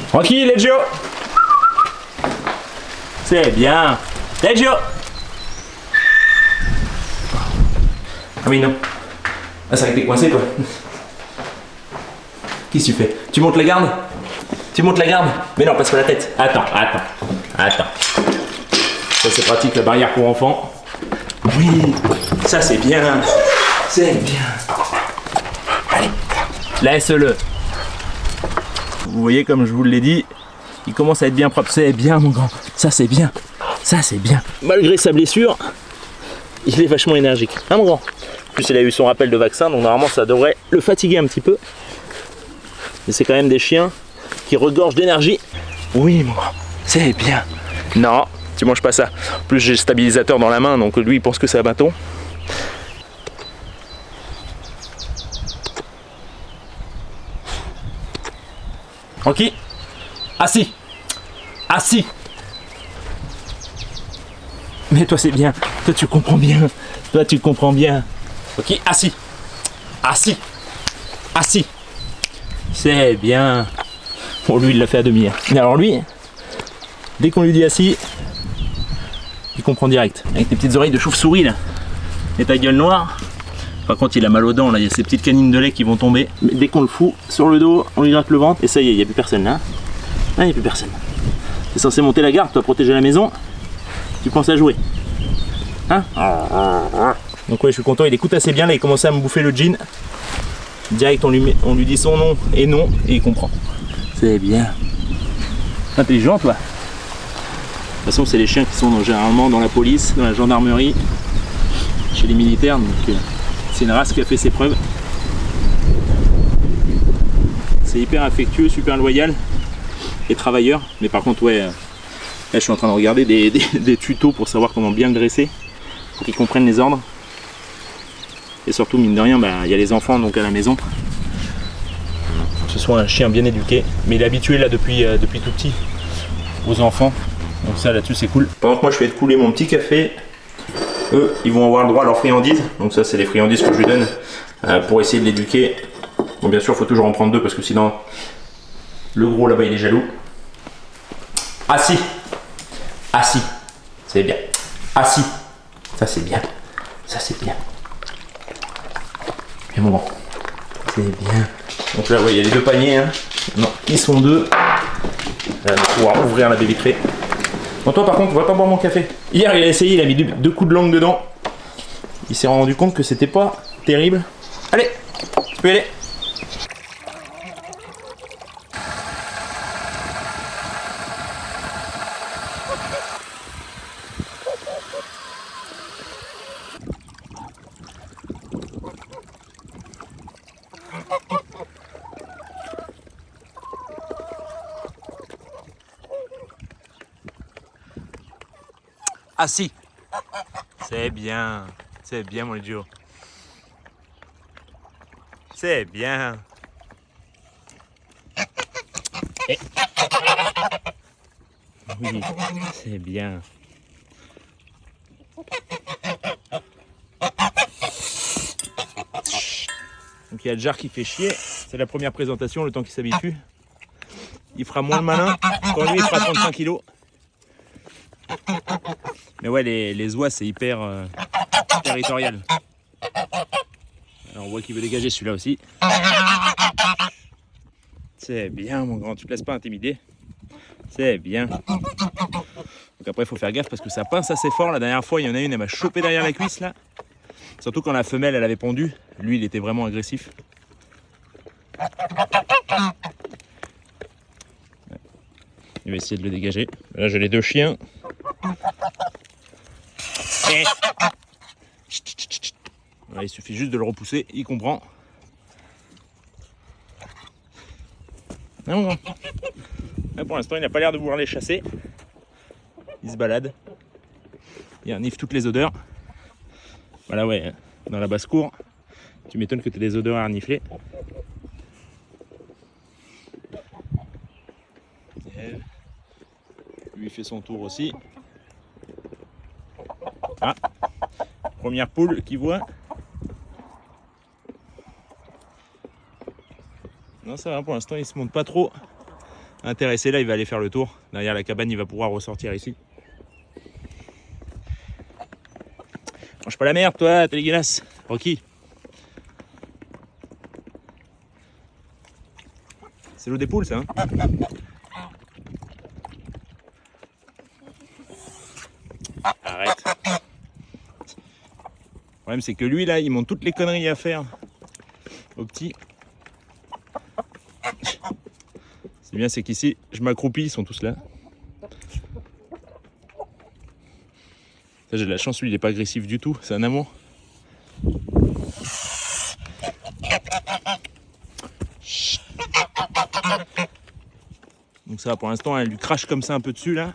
Tranquille, Leggio. C'est bien. Leggio. Ah oui, non. Ah, c'est vrai que t'es coincé, toi. Qu'est-ce que tu fais? Tu montes la garde? Tu montes la garde? Mais non, passe pas la tête. Attends. Ça, c'est pratique, la barrière pour enfants. Oui, ça, c'est bien. C'est bien. Allez, laisse-le. Vous voyez, comme je vous l'ai dit, il commence à être bien propre. C'est bien, mon grand. Ça, c'est bien. Ça, c'est bien. Malgré sa blessure, il est vachement énergique. Hein, mon grand? En plus, il a eu son rappel de vaccin, donc normalement, ça devrait le fatiguer un petit peu. Mais c'est quand même des chiens qui regorgent d'énergie. Oui, mon grand. C'est bien. Non, tu manges pas ça. En plus, j'ai le stabilisateur dans la main, donc lui, il pense que c'est un bâton. Ok. Assis. Assis. Mais toi c'est bien. Toi tu comprends bien. Toi tu comprends bien. Ok. Assis. Assis. Assis. C'est bien. Bon lui il l'a fait à demi. Mais alors lui, dès qu'on lui dit assis, il comprend direct. Avec tes petites oreilles de chauve-souris là. Et ta gueule noire. Par contre il a mal aux dents là, il y a ces petites canines de lait qui vont tomber. Mais dès qu'on le fout sur le dos, on lui gratte le ventre et ça y est, il n'y a plus personne là. Ah, il n'y a plus personne. T'es censé monter la garde, toi protéger la maison. Tu penses à jouer. Hein? Donc ouais, je suis content, il écoute assez bien là, il commence à me bouffer le jean. Direct on lui dit son nom et non, et il comprend. C'est bien. Intelligent toi. De toute façon c'est les chiens qui sont généralement dans la police, dans la gendarmerie, chez les militaires, donc c'est une race qui a fait ses preuves. C'est hyper affectueux, super loyal et travailleur. Mais par contre ouais, là je suis en train de regarder des tutos pour savoir comment bien le dresser, pour qu'ils comprennent les ordres. Et surtout mine de rien, il y a les enfants donc à la maison. Que ce soit un chien bien éduqué, mais il est habitué là depuis tout petit aux enfants. Donc ça là-dessus c'est cool. Pendant que moi je fais couler mon petit café, eux ils vont avoir le droit à leurs friandises. Donc ça c'est les friandises que je lui donne pour essayer de l'éduquer. Bon bien sûr il faut toujours en prendre deux parce que sinon le gros là-bas il est jaloux. Assis. Assis. C'est bien. Assis. Ça c'est bien. Ça c'est bien. Bien mon grand. C'est bien. Donc là ouais, il y a les deux paniers. Hein. Non, ils sont deux. Là, on va pouvoir ouvrir la baie vitrée. Bon toi par contre, va pas boire mon café. Hier il a essayé, il a mis deux coups de langue dedans. Il s'est rendu compte que c'était pas terrible. Allez, tu peux y aller. Assis. C'est bien mon idiot. C'est bien. Et... Oui, c'est bien. Donc il y a Jar qui fait chier. C'est la première présentation, le temps qu'il s'habitue. Il fera moins le malin. Quand lui il fera 35 kilos. Mais ouais, les oies c'est hyper territorial. Alors on voit qu'il veut dégager celui-là aussi. C'est bien mon grand, tu te laisses pas intimider. C'est bien. Donc après il faut faire gaffe parce que ça pince assez fort. La dernière fois il y en a une, elle m'a chopé derrière la cuisse là. Surtout quand la femelle elle avait pondu. Lui il était vraiment agressif. Il va essayer de le dégager. Là j'ai les deux chiens. Voilà, il suffit juste de le repousser, il comprend. Non, non. Là, pour l'instant, il n'a pas l'air de vouloir les chasser. Il se balade. Il renifle toutes les odeurs. Voilà, ouais, dans la basse-cour, tu m'étonnes que tu aies des odeurs à renifler. Lui, il fait son tour aussi. Ah, première poule qui voit. Non, ça va, pour l'instant, il se monte pas trop intéressé là, il va aller faire le tour. Derrière la cabane, il va pouvoir ressortir ici. Mange pas la merde, toi, t'es dégueulasse. Rocky. C'est l'eau des poules, ça, hein? Arrête. Le problème, c'est que lui, là, il montre toutes les conneries à faire au petit. C'est bien, c'est qu'ici, je m'accroupis, ils sont tous là. Ça, j'ai de la chance, lui, il n'est pas agressif du tout, c'est un amour. Donc ça, pour l'instant, elle lui crache comme ça un peu dessus, là.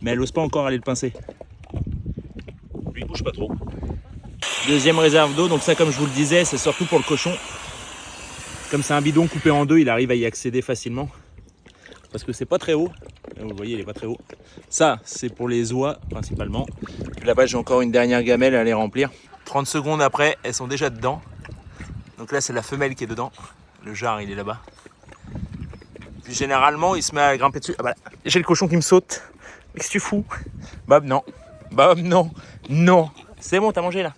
Mais elle n'ose pas encore aller le pincer. Lui, il bouge pas trop. Deuxième réserve d'eau, donc ça, comme je vous le disais, c'est surtout pour le cochon. Comme c'est un bidon coupé en deux, il arrive à y accéder facilement. Parce que c'est pas très haut. Vous le voyez, il est pas très haut. Ça, c'est pour les oies, principalement. Puis là-bas, j'ai encore une dernière gamelle à aller remplir. 30 secondes après, elles sont déjà dedans. Donc là, c'est la femelle qui est dedans. Le jar, il est là-bas. Puis généralement, il se met à grimper dessus. Ah bah là, j'ai le cochon qui me saute. Qu'est-ce que tu fous? Bob, non. Bob, non. Non. C'est bon, t'as mangé là?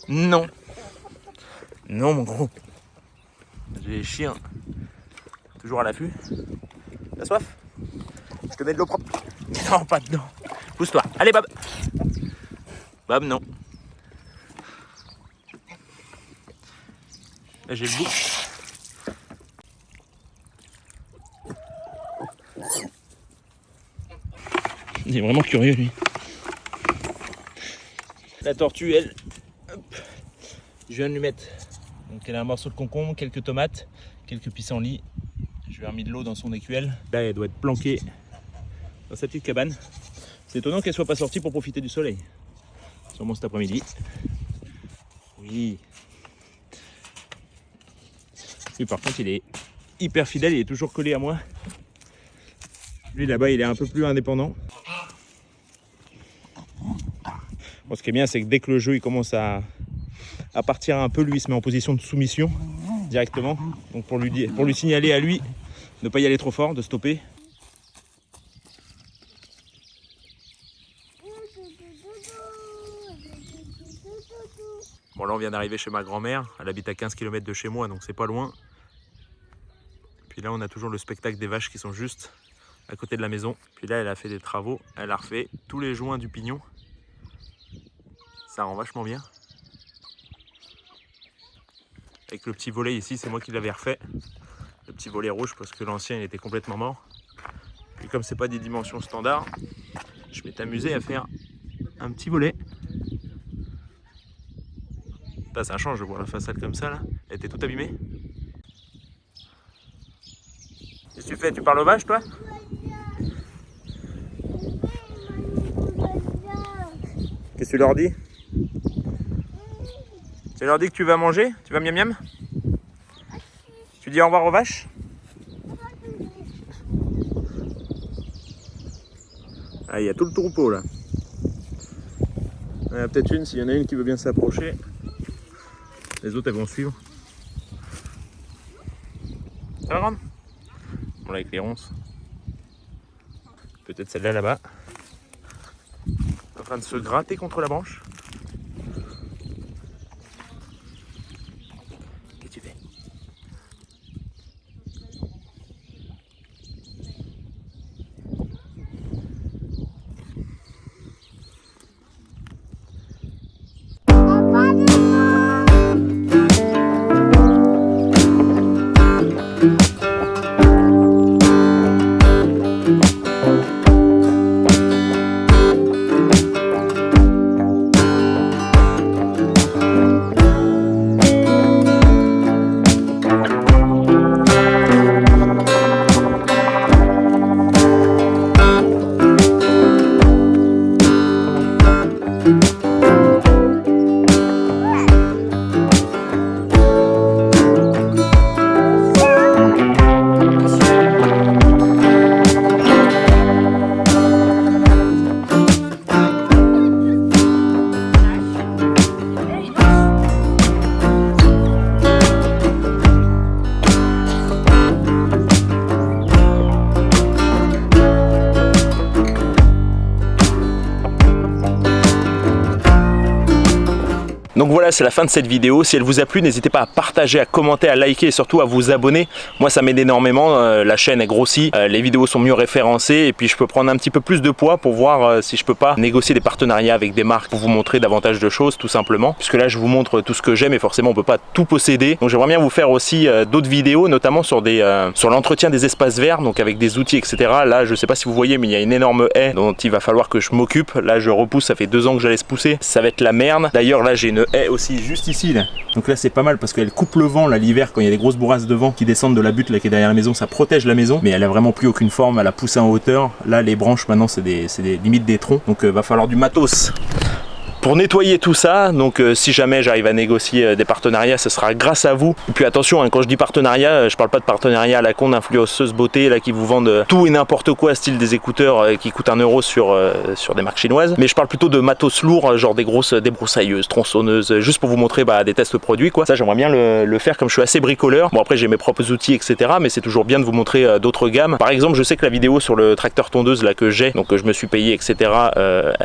Non. Non, mon gros. J'ai les chiens. Toujours à l'affût. T'as soif? Je te mets de l'eau propre. Non, pas dedans. Pousse-toi. Allez, Bob. Bob, non. Là, j'ai le bout. Il est vraiment curieux, lui. La tortue, elle, hop, je viens de lui mettre. Donc, elle a un morceau de concombre, quelques tomates, quelques pissenlits. Je lui ai remis de l'eau dans son écuelle. Là, elle doit être planquée dans sa petite cabane. C'est étonnant qu'elle soit pas sortie pour profiter du soleil. Sûrement cet après-midi. Oui. Lui, par contre, il est hyper fidèle, il est toujours collé à moi. Lui, là-bas, il est un peu plus indépendant. Bon, ce qui est bien, c'est que dès que le jeu il commence à partir un peu, lui, il se met en position de soumission directement. Donc pour lui signaler à lui de ne pas y aller trop fort, de stopper. Bon, là, on vient d'arriver chez ma grand-mère. Elle habite à 15 km de chez moi, donc c'est pas loin. Puis là, on a toujours le spectacle des vaches qui sont juste à côté de la maison. Puis là, elle a fait des travaux. Elle a refait tous les joints du pignon. Ça rend vachement bien. Avec le petit volet ici, c'est moi qui l'avais refait. Le petit volet rouge parce que l'ancien il était complètement mort. Puis comme c'est pas des dimensions standards, je m'étais amusé à faire un petit volet. Là, ça change de voir la façade comme ça là. Elle était toute abîmée. Qu'est-ce que tu fais? Tu parles aux vaches toi? Qu'est-ce que tu leur dis? Tu leur dis que tu vas manger? Tu vas miam miam? Tu dis au revoir aux vaches? Ah, il y a tout le troupeau là. Il y en a peut-être une, s'il y en a une qui veut bien s'approcher. Les autres elles vont suivre. Ça va grande? Bon là avec les ronces. Peut-être celle-là là-bas. En train de se gratter contre la branche. Qu'est-ce que tu fais? c'est la fin de cette vidéo. Si elle vous a plu, n'hésitez pas à partager, à commenter, à liker et surtout à vous abonner. Moi, ça m'aide énormément. La chaîne est grossie, les vidéos sont mieux référencées et puis je peux prendre un petit peu plus de poids pour voir si je peux pas négocier des partenariats avec des marques pour vous montrer davantage de choses, tout simplement. Puisque là, je vous montre tout ce que j'aime et forcément, on peut pas tout posséder. Donc, j'aimerais bien vous faire aussi d'autres vidéos, notamment sur sur l'entretien des espaces verts, donc avec des outils, etc. Là, je sais pas si vous voyez, mais il y a une énorme haie dont il va falloir que je m'occupe. Là, je repousse, ça fait 2 ans que je la laisse pousser. Ça va être la merde. D'ailleurs, là, j'ai une haie aussi juste ici, là. Donc là, c'est pas mal parce qu'elle coupe le vent, là, l'hiver, quand il y a des grosses bourrasques de vent qui descendent de la butte, là, qui est derrière la maison, ça protège la maison, mais elle a vraiment plus aucune forme, elle a poussé en hauteur. Là, les branches, maintenant, c'est des limites des troncs, donc va falloir du matos pour nettoyer tout ça. Donc si jamais j'arrive à négocier des partenariats, ce sera grâce à vous. Et puis attention, hein, quand je dis partenariat, je parle pas de partenariat à la con d'influenceuses beauté là qui vous vendent tout et n'importe quoi, style des écouteurs qui coûtent 1 € sur des marques chinoises. Mais je parle plutôt de matos lourd, genre des grosses débroussailleuses, tronçonneuses, juste pour vous montrer des tests produits quoi. Ça, j'aimerais bien le faire comme je suis assez bricoleur. Bon, après j'ai mes propres outils, etc. Mais c'est toujours bien de vous montrer d'autres gammes. Par exemple, je sais que la vidéo sur le tracteur tondeuse là que j'ai, donc que je me suis payé, etc.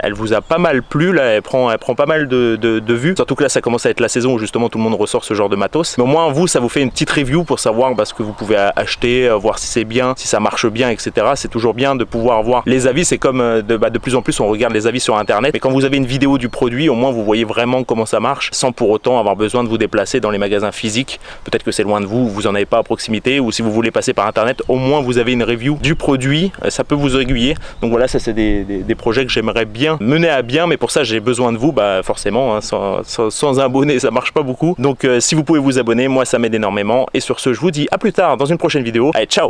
Elle vous a pas mal plu là. Elle prend pas mal de vues, surtout que là ça commence à être la saison où justement tout le monde ressort ce genre de matos. Mais au moins vous, ça vous fait une petite review pour savoir ce que vous pouvez acheter, voir si c'est bien, si ça marche bien, etc. C'est toujours bien de pouvoir voir les avis. C'est comme de plus en plus on regarde les avis sur internet, mais quand vous avez une vidéo du produit, au moins vous voyez vraiment comment ça marche sans pour autant avoir besoin de vous déplacer dans les magasins physiques. Peut-être que c'est loin de vous, vous en avez pas à proximité, ou si vous voulez passer par internet, au moins vous avez une review du produit, ça peut vous aiguiller. Donc voilà, ça c'est des projets que j'aimerais bien mener à bien, mais pour ça j'ai besoin de vous. Forcément, hein, sans abonnés ça marche pas beaucoup. Donc si vous pouvez vous abonner, moi ça m'aide énormément. Et sur ce, je vous dis à plus tard dans une prochaine vidéo. Allez, ciao!